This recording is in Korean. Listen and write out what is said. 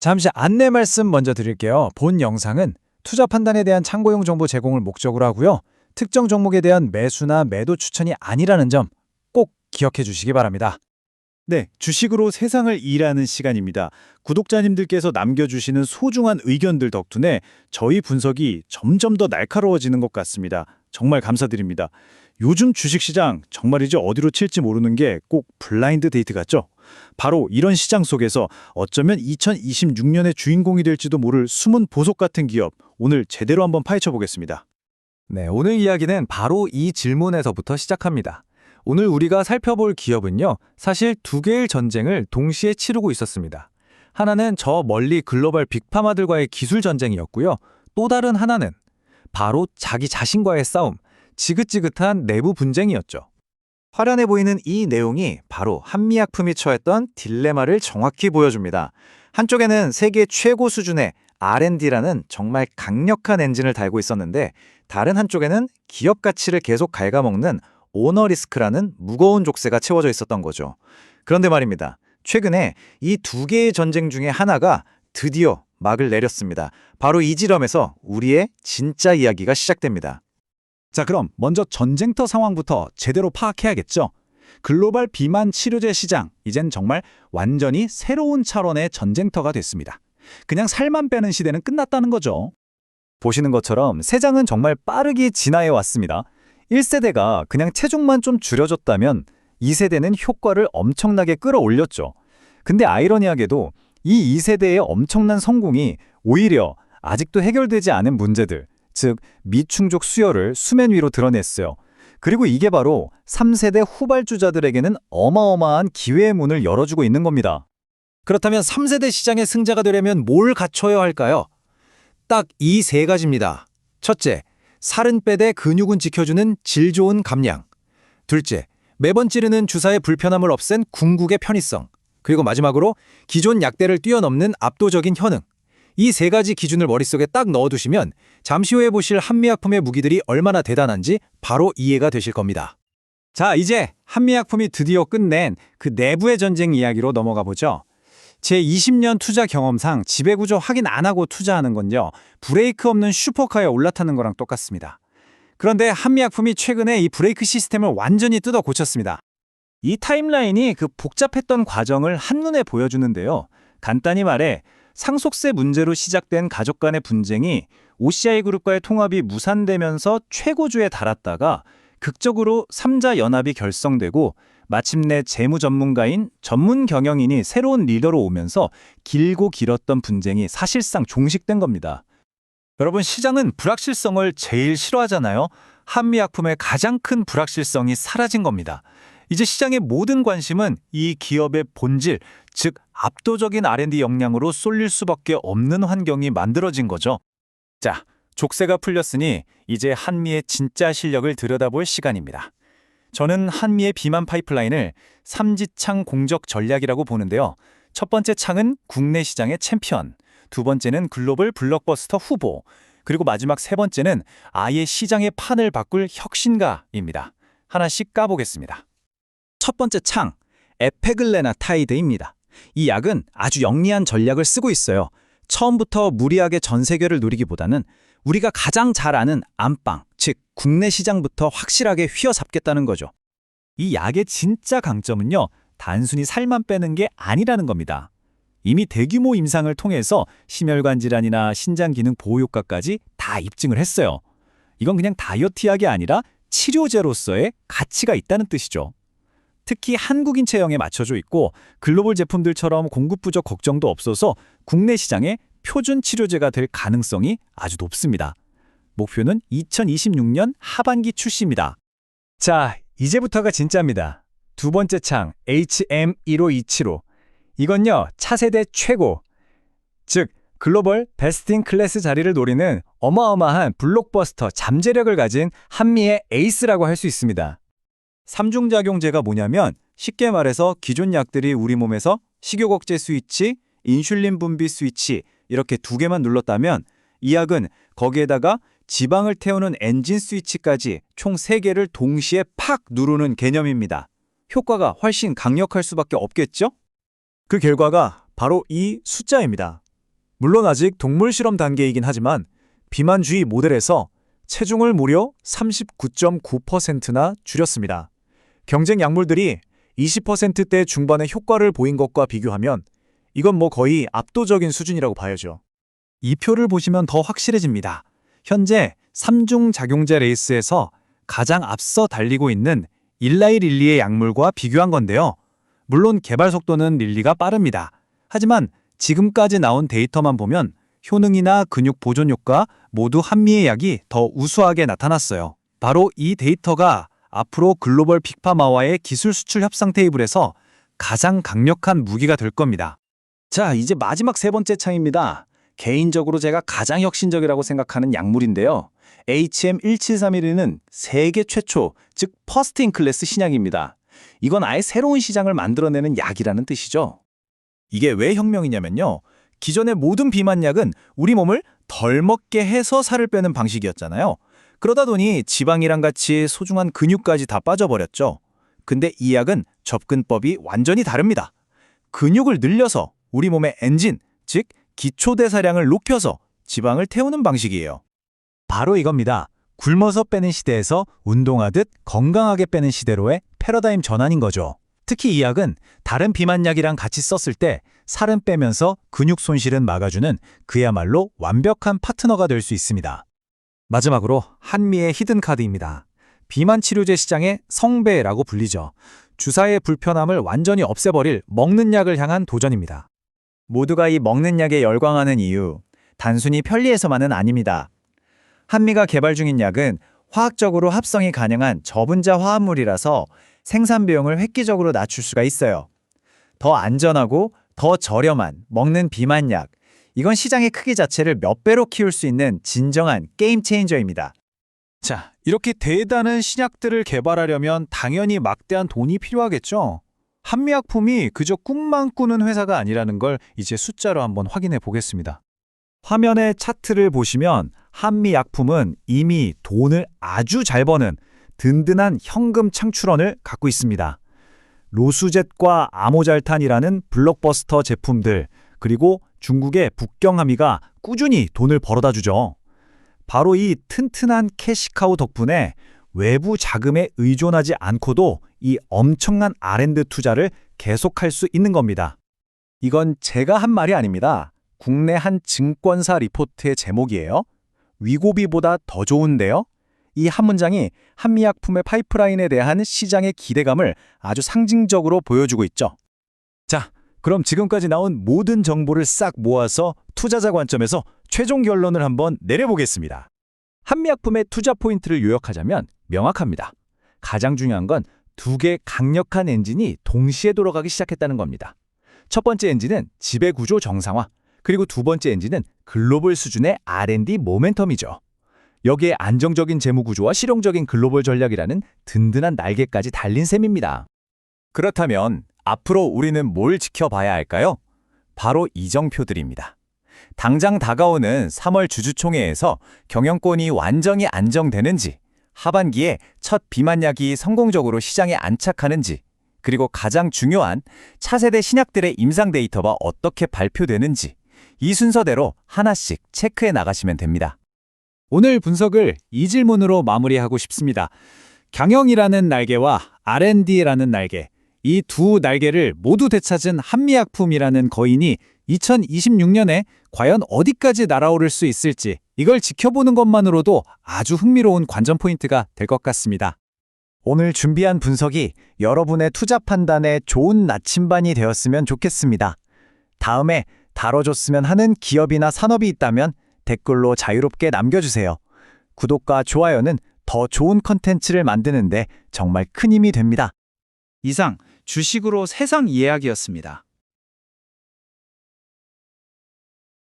잠시 안내 말씀 먼저 드릴게요. 본 영상은 투자 판단에 대한 참고용 정보 제공을 목적으로 하고요. 특정 종목에 대한 매수나 매도 추천이 아니라는 점 꼭 기억해 주시기 바랍니다. 네, 주식으로 세상을 이해하는 시간입니다. 구독자님들께서 남겨주시는 소중한 의견들 덕분에 저희 분석이 점점 더 날카로워지는 것 같습니다. 정말 감사드립니다. 요즘 주식시장 정말이죠, 어디로 튈지 모르는 게 꼭 블라인드 데이트 같죠? 바로 이런 시장 속에서 어쩌면 2026년의 주인공이 될지도 모를 숨은 보석 같은 기업, 오늘 제대로 한번 파헤쳐 보겠습니다. 네, 오늘 이야기는 바로 이 질문에서부터 시작합니다. 오늘 우리가 살펴볼 기업은요, 사실 두 개의 전쟁을 동시에 치르고 있었습니다. 하나는 저 멀리 글로벌 빅파마들과의 기술 전쟁이었고요. 또 다른 하나는 바로 자기 자신과의 싸움, 지긋지긋한 내부 분쟁이었죠. 화려해 보이는 이 내용이 바로 한미약품이 처했던 딜레마를 정확히 보여줍니다. 한쪽에는 세계 최고 수준의 R&D라는 정말 강력한 엔진을 달고 있었는데, 다른 한쪽에는 기업 가치를 계속 갉아먹는 오너 리스크라는 무거운 족쇄가 채워져 있었던 거죠. 그런데 말입니다. 최근에 이 두 개의 전쟁 중에 하나가 드디어 막을 내렸습니다. 바로 이 지점에서 우리의 진짜 이야기가 시작됩니다. 자, 그럼 먼저 전쟁터 상황부터 제대로 파악해야겠죠? 글로벌 비만 치료제 시장, 이젠 정말 완전히 새로운 차원의 전쟁터가 됐습니다. 그냥 살만 빼는 시대는 끝났다는 거죠. 보시는 것처럼 세장은 정말 빠르게 진화해 왔습니다. 1세대가 그냥 체중만 좀 줄여줬다면 2세대는 효과를 엄청나게 끌어올렸죠. 근데 아이러니하게도 이 2세대의 엄청난 성공이 오히려 아직도 해결되지 않은 문제들, 즉 미충족 수요를 수면 위로 드러냈어요. 그리고 이게 바로 3세대 후발주자들에게는 어마어마한 기회의 문을 열어주고 있는 겁니다. 그렇다면 3세대 시장의 승자가 되려면 뭘 갖춰야 할까요? 딱 이 세 가지입니다. 첫째, 살은 빼되 근육은 지켜주는 질 좋은 감량. 둘째, 매번 찌르는 주사의 불편함을 없앤 궁극의 편의성. 그리고 마지막으로 기존 약대를 뛰어넘는 압도적인 효능. 이 세 가지 기준을 머릿속에 딱 넣어두시면 잠시 후에 보실 한미약품의 무기들이 얼마나 대단한지 바로 이해가 되실 겁니다. 자, 이제 한미약품이 드디어 끝낸 그 내부의 전쟁 이야기로 넘어가 보죠. 제 20년 투자 경험상 지배구조 확인 안 하고 투자하는 건요, 브레이크 없는 슈퍼카에 올라타는 거랑 똑같습니다. 그런데 한미약품이 최근에 이 브레이크 시스템을 완전히 뜯어 고쳤습니다. 이 타임라인이 그 복잡했던 과정을 한눈에 보여주는데요. 간단히 말해 상속세 문제로 시작된 가족 간의 분쟁이 OCI 그룹과의 통합이 무산되면서 최고조에 달았다가 극적으로 3자 연합이 결성되고 마침내 재무 전문가인 전문 경영인이 새로운 리더로 오면서 길고 길었던 분쟁이 사실상 종식된 겁니다. 여러분, 시장은 불확실성을 제일 싫어하잖아요. 한미약품의 가장 큰 불확실성이 사라진 겁니다. 이제 시장의 모든 관심은 이 기업의 본질, 즉 압도적인 R&D 역량으로 쏠릴 수밖에 없는 환경이 만들어진 거죠. 자, 족쇄가 풀렸으니 이제 한미의 진짜 실력을 들여다볼 시간입니다. 저는 한미의 비만 파이프라인을 삼지창 공적 전략이라고 보는데요. 첫 번째 창은 국내 시장의 챔피언, 두 번째는 글로벌 블록버스터 후보, 그리고 마지막 세 번째는 아예 시장의 판을 바꿀 혁신가입니다. 하나씩 까보겠습니다. 첫 번째 창, 에페글레나타이드입니다. 이 약은 아주 영리한 전략을 쓰고 있어요. 처음부터 무리하게 전 세계를 노리기보다는 우리가 가장 잘 아는 안방, 즉 국내 시장부터 확실하게 휘어잡겠다는 거죠. 이 약의 진짜 강점은요, 단순히 살만 빼는 게 아니라는 겁니다. 이미 대규모 임상을 통해서 심혈관 질환이나 신장 기능 보호 효과까지 다 입증을 했어요. 이건 그냥 다이어트 약이 아니라 치료제로서의 가치가 있다는 뜻이죠. 특히 한국인 체형에 맞춰져 있고 글로벌 제품들처럼 공급 부족 걱정도 없어서 국내 시장의 표준 치료제가 될 가능성이 아주 높습니다. 목표는 2026년 하반기 출시입니다. 자, 이제부터가 진짜입니다. 두 번째 창, HM15275. 이건요, 차세대 최고, 즉 글로벌 베스트 인 클래스 자리를 노리는 어마어마한 블록버스터 잠재력을 가진 한미의 에이스라고 할 수 있습니다. 삼중작용제가 뭐냐면 쉽게 말해서 기존 약들이 우리 몸에서 식욕억제 스위치, 인슐린 분비 스위치 이렇게 두 개만 눌렀다면 이 약은 거기에다가 지방을 태우는 엔진 스위치까지 총 3개를 동시에 팍 누르는 개념입니다. 효과가 훨씬 강력할 수밖에 없겠죠? 그 결과가 바로 이 숫자입니다. 물론 아직 동물 실험 단계이긴 하지만 비만주의 모델에서 체중을 무려 39.9%나 줄였습니다. 경쟁 약물들이 20%대 중반의 효과를 보인 것과 비교하면 이건 뭐 거의 압도적인 수준이라고 봐야죠. 이 표를 보시면 더 확실해집니다. 현재 3중 작용제 레이스에서 가장 앞서 달리고 있는 일라이 릴리의 약물과 비교한 건데요. 물론 개발 속도는 릴리가 빠릅니다. 하지만 지금까지 나온 데이터만 보면 효능이나 근육 보존 효과 모두 한미의 약이 더 우수하게 나타났어요. 바로 이 데이터가 앞으로 글로벌 빅파마와의 기술 수출 협상 테이블에서 가장 강력한 무기가 될 겁니다. 자, 이제 마지막 세 번째 차이입니다. 개인적으로 제가 가장 혁신적이라고 생각하는 약물인데요. HM1731은 세계 최초, 즉 퍼스트 인 클래스 신약입니다. 이건 아예 새로운 시장을 만들어내는 약이라는 뜻이죠. 이게 왜 혁명이냐면요. 기존의 모든 비만약은 우리 몸을 덜 먹게 해서 살을 빼는 방식이었잖아요. 그러다 보니 지방이랑 같이 소중한 근육까지 다 빠져버렸죠. 근데 이 약은 접근법이 완전히 다릅니다. 근육을 늘려서 우리 몸의 엔진, 즉 기초대사량을 높여서 지방을 태우는 방식이에요. 바로 이겁니다. 굶어서 빼는 시대에서 운동하듯 건강하게 빼는 시대로의 패러다임 전환인 거죠. 특히 이 약은 다른 비만약이랑 같이 썼을 때 살은 빼면서 근육 손실은 막아주는 그야말로 완벽한 파트너가 될 수 있습니다. 마지막으로 한미의 히든카드입니다. 비만 치료제 시장의 성배라고 불리죠. 주사의 불편함을 완전히 없애버릴 먹는 약을 향한 도전입니다. 모두가 이 먹는 약에 열광하는 이유, 단순히 편리해서만은 아닙니다. 한미가 개발 중인 약은 화학적으로 합성이 가능한 저분자 화합물이라서 생산 비용을 획기적으로 낮출 수가 있어요. 더 안전하고 더 저렴한 먹는 비만약, 이건 시장의 크기 자체를 몇 배로 키울 수 있는 진정한 게임 체인저입니다. 자, 이렇게 대단한 신약들을 개발하려면 당연히 막대한 돈이 필요하겠죠. 한미약품이 그저 꿈만 꾸는 회사가 아니라는 걸 이제 숫자로 한번 확인해 보겠습니다. 화면의 차트를 보시면 한미약품은 이미 돈을 아주 잘 버는 든든한 현금 창출원을 갖고 있습니다. 로수젯과 아모잘탄이라는 블록버스터 제품들, 그리고 중국의 북경함이가 꾸준히 돈을 벌어다 주죠. 바로 이 튼튼한 캐시카우 덕분에 외부 자금에 의존하지 않고도 이 엄청난 R&D 투자를 계속할 수 있는 겁니다. 이건 제가 한 말이 아닙니다. 국내 한 증권사 리포트의 제목이에요. 위고비보다 더 좋은데요? 이 한 문장이 한미약품의 파이프라인에 대한 시장의 기대감을 아주 상징적으로 보여주고 있죠. 자, 그럼 지금까지 나온 모든 정보를 싹 모아서 투자자 관점에서 최종 결론을 한번 내려보겠습니다. 한미약품의 투자 포인트를 요약하자면 명확합니다. 가장 중요한 건 두 개의 강력한 엔진이 동시에 돌아가기 시작했다는 겁니다. 첫 번째 엔진은 지배구조 정상화, 그리고 두 번째 엔진은 글로벌 수준의 R&D 모멘텀이죠. 여기에 안정적인 재무구조와 실용적인 글로벌 전략이라는 든든한 날개까지 달린 셈입니다. 그렇다면 앞으로 우리는 뭘 지켜봐야 할까요? 바로 이정표들입니다. 당장 다가오는 3월 주주총회에서 경영권이 완전히 안정되는지, 하반기에 첫 비만약이 성공적으로 시장에 안착하는지, 그리고 가장 중요한 차세대 신약들의 임상 데이터가 어떻게 발표되는지, 이 순서대로 하나씩 체크해 나가시면 됩니다. 오늘 분석을 이 질문으로 마무리하고 싶습니다. 경영이라는 날개와 R&D라는 날개, 이 두 날개를 모두 되찾은 한미약품이라는 거인이 2026년에 과연 어디까지 날아오를 수 있을지, 이걸 지켜보는 것만으로도 아주 흥미로운 관전 포인트가 될 것 같습니다. 오늘 준비한 분석이 여러분의 투자 판단에 좋은 나침반이 되었으면 좋겠습니다. 다음에 다뤄줬으면 하는 기업이나 산업이 있다면 댓글로 자유롭게 남겨주세요. 구독과 좋아요는 더 좋은 컨텐츠를 만드는데 정말 큰 힘이 됩니다. 이상 주식으로 세상 이해하기였습니다.